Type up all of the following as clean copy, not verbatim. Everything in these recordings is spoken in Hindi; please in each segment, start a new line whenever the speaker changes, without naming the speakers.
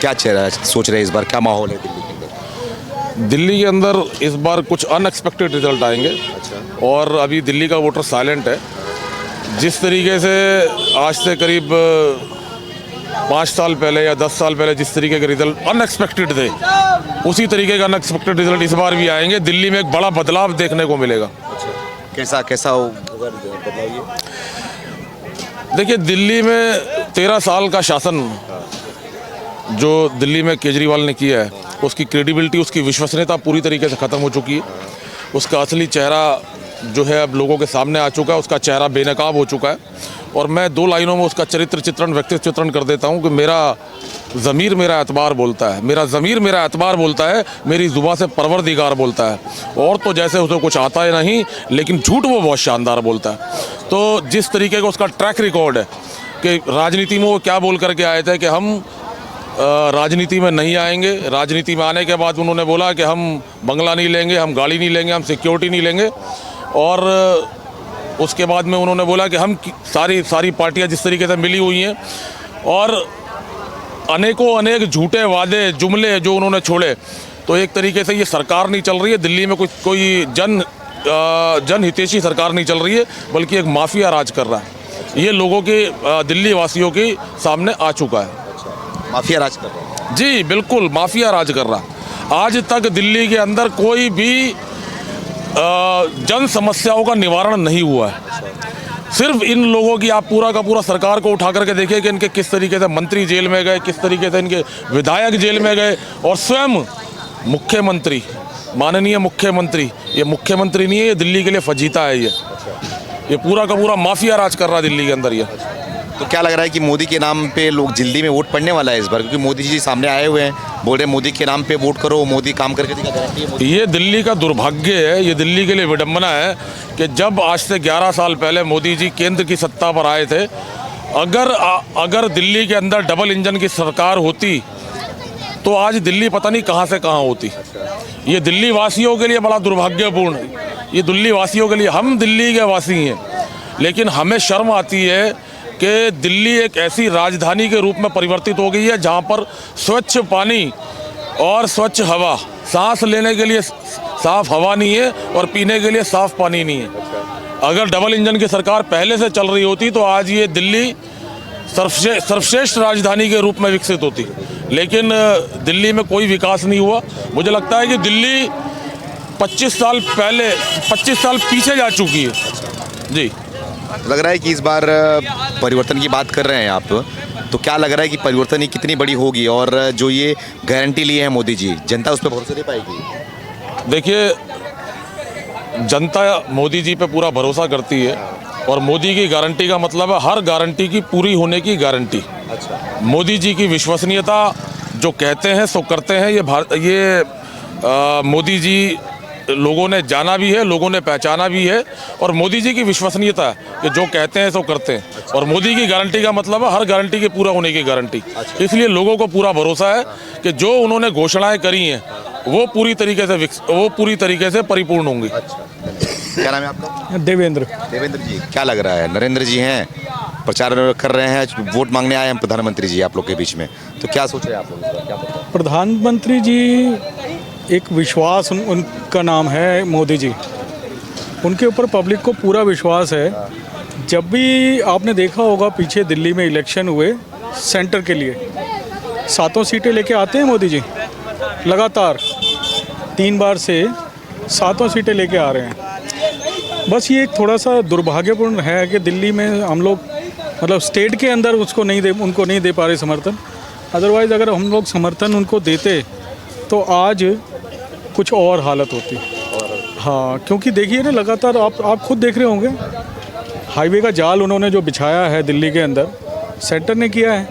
क्या चेहरा सोच रहे हैं इस बार, क्या माहौल है दिल्ली के अंदर?
दिल्ली के अंदर इस बार कुछ अनएक्सपेक्टेड रिजल्ट आएंगे और अभी दिल्ली का वोटर साइलेंट है। जिस तरीके से आज से करीब 5 साल पहले या 10 साल पहले जिस तरीके के रिजल्ट अनएक्सपेक्टेड थे, उसी तरीके का अनएक्सपेक्टेड रिजल्ट इस बार भी आएंगे। दिल्ली में एक बड़ा बदलाव देखने को मिलेगा।
कैसा कैसा होगा बदलाव ये?
देखिए, दिल्ली में 13 साल का शासन जो दिल्ली में केजरीवाल ने किया है, उसकी क्रेडिबिलिटी, उसकी विश्वसनीयता पूरी तरीके से ख़त्म हो चुकी है। उसका असली चेहरा जो है अब लोगों के सामने आ चुका है। उसका चेहरा बेनकाब हो चुका है। और मैं 2 लाइनों में उसका चरित्र चित्रण, व्यक्तित्व चित्रण कर देता हूँ कि मेरा ज़मीर मेरा एतबार बोलता है, मेरा ज़मीर मेरा एतबार बोलता है, मेरी ज़ुबान से परवरदिगार बोलता है। और तो जैसे उसे कुछ आता है नहीं, लेकिन झूठ वो बहुत शानदार बोलता है। तो जिस तरीके का उसका ट्रैक रिकॉर्ड है कि राजनीति में वो क्या बोल करके आए थे कि हम राजनीति में नहीं आएंगे। राजनीति में आने के बाद उन्होंने बोला कि हम बंगला नहीं लेंगे, हम गाड़ी नहीं लेंगे, हम सिक्योरिटी नहीं लेंगे। और उसके बाद में उन्होंने बोला कि हम सारी पार्टियां जिस तरीके से मिली हुई हैं, और अनेक झूठे वादे जुमले जो उन्होंने छोड़े, तो एक तरीके से ये सरकार नहीं चल रही है दिल्ली में। कोई जनहितैषी सरकार नहीं चल रही है, बल्कि एक माफिया राज कर रहा है। ये लोगों के दिल्ली वासियों के सामने आ चुका है।
माफिया राज कर रहा है?
जी बिल्कुल, माफिया राज कर रहा है। आज तक दिल्ली के अंदर कोई भी जन समस्याओं का निवारण नहीं हुआ है। सिर्फ इन लोगों की आप पूरा का पूरा सरकार को उठा करके देखिए कि इनके किस तरीके से मंत्री जेल में गए, किस तरीके से इनके विधायक जेल में गए, और स्वयं मुख्यमंत्री, माननीय मुख्यमंत्री, ये मुख्यमंत्री नहीं है, ये दिल्ली के लिए फजीता है। ये पूरा का पूरा माफिया राज कर रहा है दिल्ली के अंदर। ये
तो क्या लग रहा है कि मोदी के नाम पे लोग जल्दी में वोट पड़ने वाला है इस बार? क्योंकि मोदी जी सामने आए हुए हैं, बोल रहे मोदी के नाम पे वोट करो, मोदी काम करके दिखा, गारंटी है।
ये दिल्ली का दुर्भाग्य है, ये दिल्ली के लिए विडंबना है कि जब आज से 11 साल पहले मोदी जी केंद्र की सत्ता पर आए थे, अगर दिल्ली के अंदर डबल इंजन की सरकार होती तो आज दिल्ली पता नहीं कहाँ से कहाँ होती। ये दिल्ली वासियों के लिए बड़ा दुर्भाग्यपूर्ण है। ये दिल्ली वासियों के लिए, हम दिल्ली के वासी हैं, लेकिन हमें शर्म आती है कि दिल्ली एक ऐसी राजधानी के रूप में परिवर्तित हो गई है जहां पर स्वच्छ पानी और स्वच्छ हवा, सांस लेने के लिए साफ हवा नहीं है और पीने के लिए साफ पानी नहीं है। अगर डबल इंजन की सरकार पहले से चल रही होती तो आज ये दिल्ली सर्वश्रेष्ठ राजधानी के रूप में विकसित होती। लेकिन दिल्ली में कोई विकास नहीं हुआ। मुझे लगता है कि दिल्ली 25 साल पीछे जा चुकी है। जी,
लग रहा है कि इस बार परिवर्तन की बात कर रहे हैं आप, तो क्या लग रहा है कि परिवर्तन कितनी बड़ी होगी? और जो ये गारंटी ली है मोदी जी, जनता उस पर भरोसा दे पाएगी?
देखिए, जनता मोदी जी पे पूरा भरोसा करती है, और मोदी की गारंटी का मतलब है हर गारंटी की पूरी होने की गारंटी। मोदी जी की विश्वसनीयता, जो कहते हैं सो करते हैं। ये मोदी जी लोगों ने जाना भी है, लोगों ने पहचाना भी है, और मोदी जी की विश्वसनीयता है कि जो कहते हैं सो करते हैं। और मोदी की गारंटी का मतलब है हर गारंटी के पूरा होने की गारंटी। इसलिए लोगों को पूरा भरोसा है कि जो उन्होंने घोषणाएं करी हैं वो पूरी तरीके से परिपूर्ण होंगी।
क्या नाम है आपका?
देवेंद्र।
देवेंद्र जी, क्या लग रहा है? नरेंद्र जी हैं, प्रचार कर रहे हैं, वोट मांगने आए हैं प्रधानमंत्री जी आप लोग के बीच में, तो क्या सोच रहे हैं आप लोग इस बार? क्या पता?
प्रधानमंत्री जी एक विश्वास, उनका नाम है मोदी जी, उनके ऊपर पब्लिक को पूरा विश्वास है। जब भी आपने देखा होगा पीछे दिल्ली में इलेक्शन हुए सेंटर के लिए, 7 सीटें लेके आते हैं मोदी जी, लगातार 3 बार से 7 सीटें लेके आ रहे हैं। बस ये थोड़ा सा दुर्भाग्यपूर्ण है कि दिल्ली में हम लोग मतलब स्टेट के अंदर उनको नहीं दे पा रहे समर्थन। अदरवाइज़ अगर हम लोग समर्थन उनको देते तो आज कुछ और हालत होती। हाँ, क्योंकि देखिए ना, लगातार आप खुद देख रहे होंगे, हाईवे का जाल उन्होंने जो बिछाया है दिल्ली के अंदर, सेंटर ने किया है।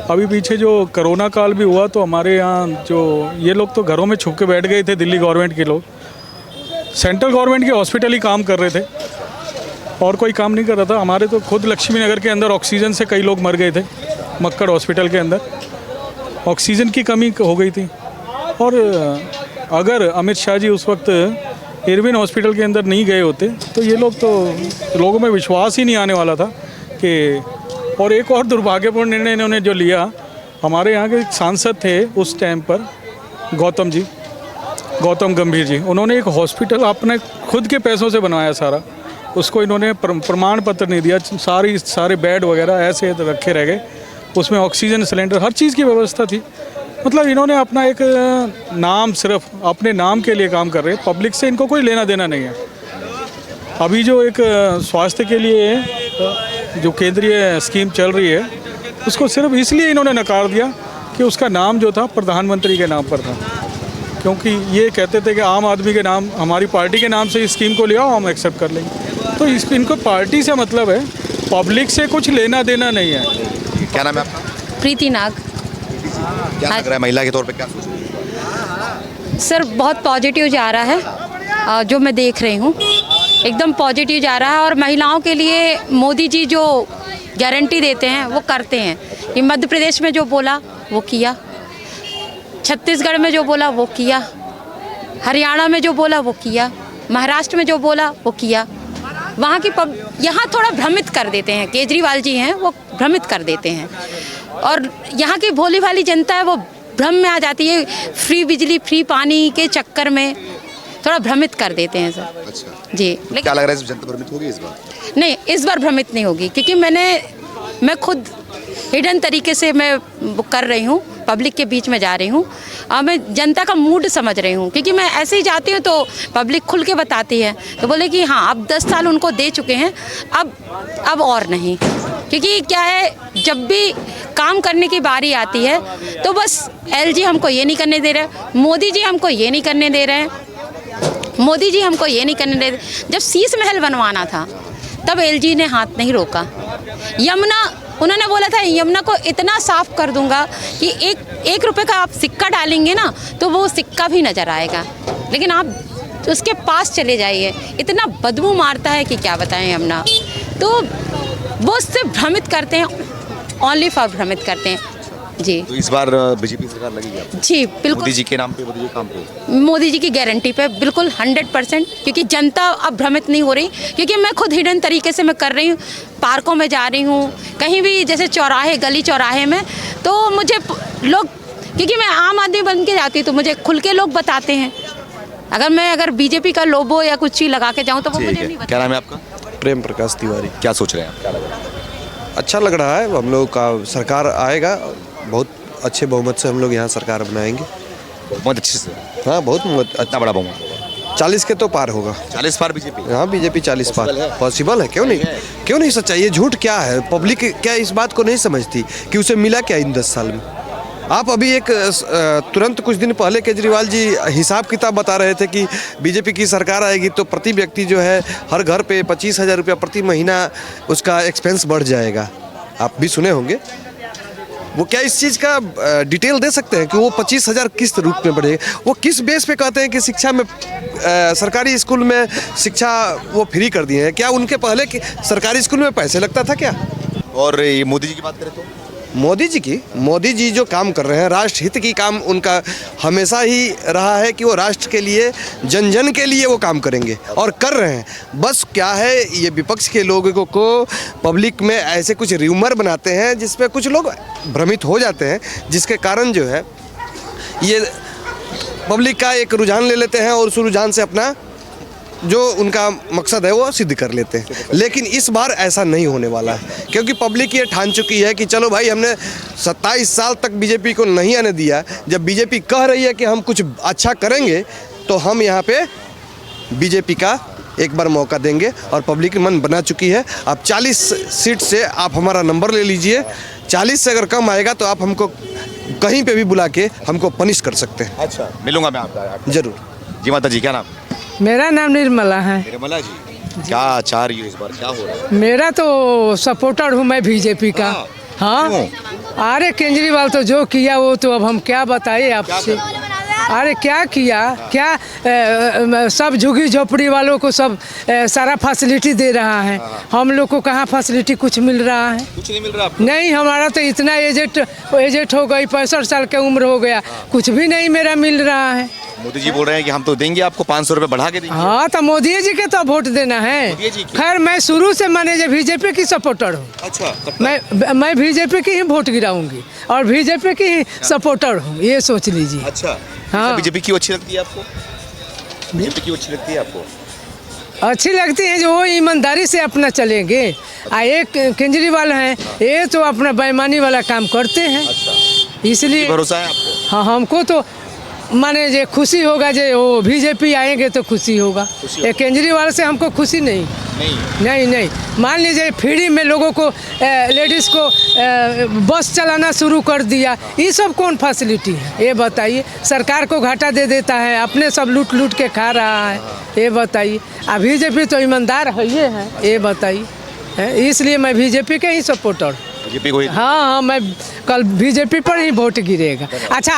अभी पीछे जो कोरोना काल भी हुआ तो हमारे यहाँ जो ये लोग तो घरों में छुप के बैठ गए थे, दिल्ली गवर्नमेंट के लोग। सेंट्रल गवर्नमेंट के हॉस्पिटल ही काम कर रहे थे और कोई काम नहीं कर रहा था। हमारे तो खुद लक्ष्मी नगर के अंदर ऑक्सीजन से कई लोग मर गए थे। मक्कड़ हॉस्पिटल के अंदर ऑक्सीजन की कमी हो गई थी। और अगर अमित शाह जी उस वक्त इरविन हॉस्पिटल के अंदर नहीं गए होते तो ये लोग तो लोगों में विश्वास ही नहीं आने वाला था कि। और एक और दुर्भाग्यपूर्ण निर्णय इन्होंने जो लिया, हमारे यहाँ के एक सांसद थे उस टाइम पर, गौतम गंभीर जी, उन्होंने एक हॉस्पिटल अपने खुद के पैसों से बनवाया सारा, उसको इन्होंने प्रमाण पत्र नहीं दिया, सारे बेड वगैरह ऐसे रखे रह गए, उसमें ऑक्सीजन सिलेंडर हर चीज़ की व्यवस्था थी। मतलब इन्होंने अपना एक नाम, सिर्फ अपने नाम के लिए काम कर रहे हैं, पब्लिक से इनको कोई लेना देना नहीं है। अभी जो एक स्वास्थ्य के लिए जो केंद्रीय स्कीम चल रही है, उसको सिर्फ इसलिए इन्होंने नकार दिया कि उसका नाम जो था प्रधानमंत्री के नाम पर था, क्योंकि ये कहते थे कि आम आदमी के नाम, हमारी पार्टी के नाम से इस स्कीम को ले आओ, हम एक्सेप्ट कर लेंगे। तो इनको पार्टी से मतलब है, पब्लिक से कुछ लेना देना नहीं है।
क्या नाम है आपका?
प्रीति नाग।
क्या लग रहा है महिला के तौर पे, क्या सोच रही हैं?
सर बहुत पॉजिटिव जा रहा है, जो मैं देख रही हूँ एकदम पॉजिटिव जा रहा है। और महिलाओं के लिए मोदी जी जो गारंटी देते हैं वो करते हैं। ये मध्य प्रदेश में जो बोला वो किया, छत्तीसगढ़ में जो बोला वो किया, हरियाणा में जो बोला वो किया, महाराष्ट्र में जो बोला वो किया। वहाँ की यहाँ थोड़ा भ्रमित कर देते हैं, केजरीवाल जी हैं वो भ्रमित कर देते हैं, और यहाँ की भोली भाली जनता है वो भ्रम में आ जाती है, फ्री बिजली फ्री पानी के चक्कर में थोड़ा भ्रमित कर देते हैं सर।
अच्छा
जी,
लेकिन क्या लग रहा है जनता भ्रमित होगी इस बार?
नहीं, इस बार भ्रमित नहीं होगी, क्योंकि मैं खुद हिडन तरीके से मैं कर रही हूँ, पब्लिक के बीच में जा रही हूँ, और मैं जनता का मूड समझ रही हूँ। क्योंकि मैं ऐसे ही जाती हूँ तो पब्लिक खुल के बताती है, तो बोले कि हाँ अब 10 साल उनको दे चुके हैं, अब और नहीं। क्योंकि क्या है, जब भी काम करने की बारी आती है तो बस एलजी हमको ये नहीं करने दे रहे, मोदी जी हमको ये नहीं करने दे रहे हैं, मोदी जी हमको ये नहीं करने दे रहे। जब शीश महल बनवाना था तब एलजी ने हाथ नहीं रोका। यमुना, उन्होंने बोला था यमुना को इतना साफ कर दूंगा कि एक रुपए का आप सिक्का डालेंगे ना तो वो सिक्का भी नज़र आएगा, लेकिन आप उसके पास चले जाइए, इतना बदबू मारता है कि क्या बताएं यमुना। तो वो उससे भ्रमित करते हैं, ओनली फॉर भ्रमित करते हैं जी।
तो इस बार बीजेपी सरकार लगेगी आपको?
जी बिल्कुल,
मोदी जी के नाम पे, मोदी जी के काम पे,
मोदी जी की गारंटी पे बिल्कुल 100%। क्योंकि जनता अब भ्रमित नहीं हो रही, क्योंकि मैं खुद हिडन तरीके से मैं कर रही हूँ, पार्कों में जा रही हूँ, कहीं भी जैसे चौराहे, गली चौराहे में, तो मुझे लोग, क्योंकि मैं आम आदमी बन के जाती हूँ तो मुझे खुल के लोग बताते हैं। अगर बीजेपी का लोगो या कुछ चीज़ लगा के जाऊँ तो वो मुझे नहीं बताते।
क्या नाम है आपका?
प्रेम प्रकाश तिवारी।
क्या सोच रहे हैं आप, क्या लग रहा है?
अच्छा लग रहा है, हम लोग का सरकार आएगा, बहुत अच्छे बहुमत से हम लोग यहाँ सरकार बनाएंगे।
बहुत अच्छे से?
हाँ, बहुत
इतना बड़ा बहुमत?
40 के तो पार होगा।
40 पार बीजेपी?
हाँ, बीजेपी 40 पार
है?
पॉसिबल है, क्यों नहीं सच्चाई? ये झूठ क्या है? पब्लिक क्या इस बात को नहीं समझती कि उसे मिला क्या इन 10 साल में? आप अभी एक तुरंत कुछ दिन पहले केजरीवाल जी हिसाब किताब बता रहे थे कि बीजेपी की सरकार आएगी तो प्रति व्यक्ति जो है हर घर पे 25,000 रुपया प्रति महीना उसका एक्सपेंस बढ़ जाएगा। आप भी सुने होंगे। वो क्या इस चीज़ का डिटेल दे सकते हैं कि वो 25,000 किस रूप में बढ़ेगा? वो किस बेस पे कहते हैं कि शिक्षा में सरकारी स्कूल में शिक्षा वो फ्री कर दिए हैं? क्या उनके पहले सरकारी स्कूल में पैसे लगता था क्या?
और ये मोदी जी की बात करें तो
मोदी जी जो काम कर रहे हैं, राष्ट्र हित की काम उनका हमेशा ही रहा है कि वो राष्ट्र के लिए, जन जन के लिए वो काम करेंगे और कर रहे हैं। बस क्या है, ये विपक्ष के लोगों को पब्लिक में ऐसे कुछ र्यूमर बनाते हैं जिसपे कुछ लोग भ्रमित हो जाते हैं, जिसके कारण जो है ये पब्लिक का एक रुझान ले लेते हैं और उस रुझान से अपना जो उनका मकसद है वो सिद्ध कर लेते हैं। लेकिन इस बार ऐसा नहीं होने वाला है, क्योंकि पब्लिक ये ठान चुकी है कि चलो भाई, हमने 27 साल तक बीजेपी को नहीं आने दिया। जब बीजेपी कह रही है कि हम कुछ अच्छा करेंगे तो हम यहाँ पे बीजेपी का एक बार मौका देंगे, और पब्लिक मन बना चुकी है। आप 40 सीट से आप हमारा नंबर ले लीजिए, 40 से अगर कम आएगा तो आप हमको कहीं पे भी बुला के हमको पनिश कर सकते हैं।
अच्छा, मिलूंगा मैं आपका
जरूर।
जी माता जी, क्या नाम?
मेरा नाम निर्मला है।
निर्मला जी, क्या चाह रही हो इस बार, क्या हो रहा है?
मेरा तो सपोर्टर हूँ मैं बीजेपी का। हाँ, अरे केजरीवाल तो जो किया वो तो अब हम क्या बताइए आपसे। अरे क्या किया क्या सब झुग्गी झोपड़ी वालों को सब सारा फैसिलिटी दे रहा है। हम लोग को कहाँ फैसिलिटी कुछ मिल रहा है?
कुछ नहीं मिल रहा आपको?
नहीं, हमारा तो इतना एजेट हो गई, 65 साल की उम्र हो गया, कुछ भी नहीं मेरा मिल रहा है।
मोदी जी बोल रहे हैं कि हम तो देंगे आपको 500 रुपये बढ़ा के देंगे।
हाँ, तो मोदी जी के तो वोट देना है।
मोदी जी की?
खैर मैं शुरू से माने जो बीजेपी की सपोर्टर हूँ।
अच्छा, कब तक?
मैं बीजेपी की ही वोट गिराऊंगी और बीजेपी की ही सपोर्टर हूँ, ये सोच लीजिए।
अच्छा,
हाँ।
बीजेपी क्यों अच्छी लगती है आपको? बीजेपी क्यों अच्छी लगती है आपको?
अच्छी लगती है जो वो ईमानदारी से अपना चलेंगे। एक केजरीवाल हैं, ये तो अपना बेईमानी वाला काम करते हैं, इसलिए
भरोसा है आपको?
हाँ, हमको तो माने जे खुशी होगा जे वो बीजेपी आएंगे तो खुशी होगा। ये केजरीवाल से हमको खुशी नहीं। नहीं, मान लीजिए फ्री में लोगों को लेडीज़ को बस चलाना शुरू कर दिया, ये सब कौन फैसिलिटी है ये बताइए? सरकार को घाटा दे देता है, अपने सब लूट लूट के खा रहा है, ये बताइए। अब बीजेपी तो ईमानदार है ये है, ये बताइए। इसलिए मैं बीजेपी के ही सपोर्टर।
बीजेपी को ही?
हाँ, मैं कल बीजेपी पर ही वोट गिरेगा। अच्छा।